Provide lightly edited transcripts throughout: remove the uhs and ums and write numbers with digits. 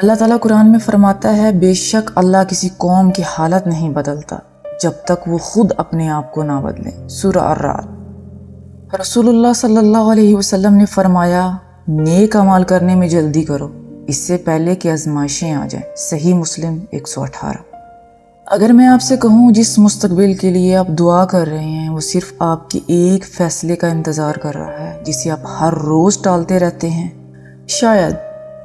اللہ تعالیٰ قرآن میں فرماتا ہے، بے شک اللہ کسی قوم کی حالت نہیں بدلتا جب تک وہ خود اپنے آپ کو نہ بدلے۔ سورہ الرعد۔ رسول اللہ صلی اللہ علیہ وسلم نے فرمایا، نیک اعمال کرنے میں جلدی کرو اس سے پہلے کہ آزمائشیں آ جائیں۔ صحیح مسلم 118۔ اگر میں آپ سے کہوں جس مستقبل کے لیے آپ دعا کر رہے ہیں وہ صرف آپ کے ایک فیصلے کا انتظار کر رہا ہے جسے آپ ہر روز ٹالتے رہتے ہیں۔ شاید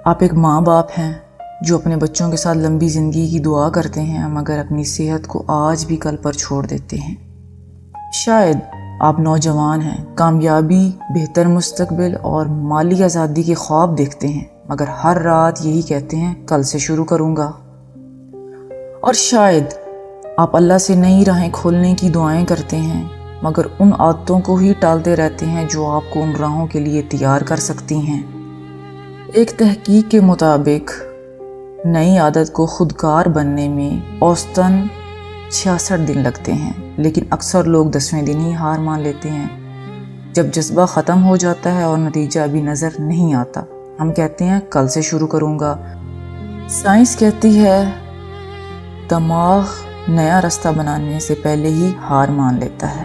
آپ ایک ماں باپ ہیں جو اپنے بچوں کے ساتھ لمبی زندگی کی دعا کرتے ہیں مگر اپنی صحت کو آج بھی کل پر چھوڑ دیتے ہیں۔ شاید آپ نوجوان ہیں، کامیابی، بہتر مستقبل اور مالی آزادی کے خواب دیکھتے ہیں مگر ہر رات یہی کہتے ہیں کل سے شروع کروں گا۔ اور شاید آپ اللہ سے نئی راہیں کھولنے کی دعائیں کرتے ہیں مگر ان عادتوں کو ہی ٹالتے رہتے ہیں جو آپ کو ان راہوں کے لیے تیار کر سکتی ہیں۔ ایک تحقیق کے مطابق نئی عادت کو خودکار بننے میں اوسطاً 66 دن لگتے ہیں، لیکن اکثر لوگ 10ویں دن ہی ہار مان لیتے ہیں۔ جب جذبہ ختم ہو جاتا ہے اور نتیجہ ابھی نظر نہیں آتا، ہم کہتے ہیں کل سے شروع کروں گا۔ سائنس کہتی ہے دماغ نیا راستہ بنانے سے پہلے ہی ہار مان لیتا ہے۔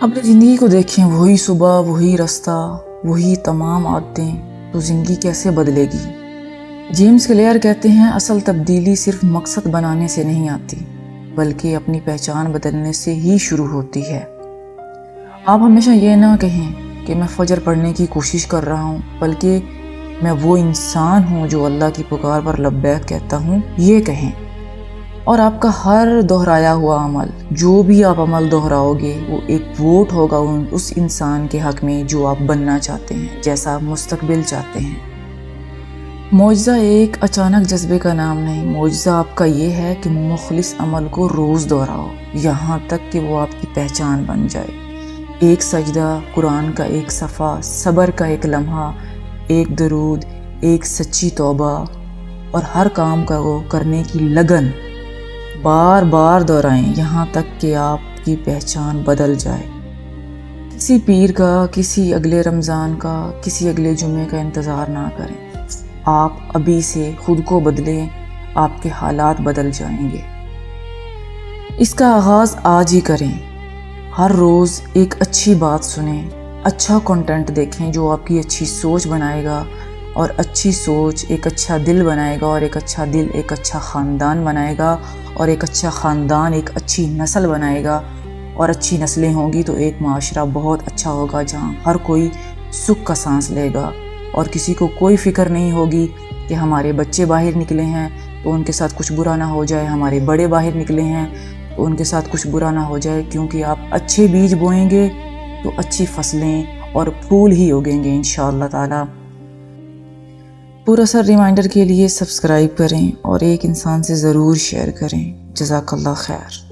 اپنی زندگی کو دیکھیں، وہی صبح، وہی راستہ، وہی تمام عادتیں، تو زندگی کیسے بدلے گی؟ جیمس کلیئر کہتے ہیں اصل تبدیلی صرف مقصد بنانے سے نہیں آتی بلکہ اپنی پہچان بدلنے سے ہی شروع ہوتی ہے۔ آپ ہمیشہ یہ نہ کہیں کہ میں فجر پڑھنے کی کوشش کر رہا ہوں، بلکہ میں وہ انسان ہوں جو اللہ کی پکار پر لبیک کہتا ہوں، یہ کہیں۔ اور آپ کا ہر دہرایا ہوا عمل، جو بھی آپ عمل دہراؤ گے، وہ ایک ووٹ ہوگا اس انسان کے حق میں جو آپ بننا چاہتے ہیں، جیسا آپ مستقبل چاہتے ہیں۔ معجزہ ایک اچانک جذبے کا نام نہیں، معجزہ آپ کا یہ ہے کہ مخلص عمل کو روز دہراؤ یہاں تک کہ وہ آپ کی پہچان بن جائے۔ ایک سجدہ، قرآن کا ایک صفحہ، صبر کا ایک لمحہ، ایک درود، ایک سچی توبہ اور ہر کام کا وہ کرنے کی لگن بار بار دہرائیں یہاں تک کہ آپ کی پہچان بدل جائے۔ کسی پیر کا، کسی اگلے رمضان کا، کسی اگلے جمعے کا انتظار نہ کریں۔ آپ ابھی سے خود کو بدلیں، آپ کے حالات بدل جائیں گے۔ اس کا آغاز آج ہی کریں۔ ہر روز ایک اچھی بات سنیں، اچھا کنٹینٹ دیکھیں جو آپ کی اچھی سوچ بنائے گا، اور اچھی سوچ ایک اچھا دل بنائے گا، اور ایک اچھا دل ایک اچھا خاندان بنائے گا، اور ایک اچھا خاندان ایک اچھی نسل بنائے گا، اور اچھی نسلیں ہوں گی تو ایک معاشرہ بہت اچھا ہوگا جہاں ہر کوئی سکھ کا سانس لے گا، اور کسی کو کوئی فکر نہیں ہوگی کہ ہمارے بچے باہر نکلے ہیں تو ان کے ساتھ کچھ برا نہ ہو جائے، ہمارے بڑے باہر نکلے ہیں تو ان کے ساتھ کچھ برا نہ ہو جائے، کیونکہ آپ اچھے بیج بوئیں گے تو اچھی فصلیں اور پھول ہی اگیں گے انشاءاللہ تعالی۔ پورا سر ریمائنڈر کے لیے سبسکرائب کریں اور ایک انسان سے ضرور شیئر کریں۔ جزاک اللہ خیر۔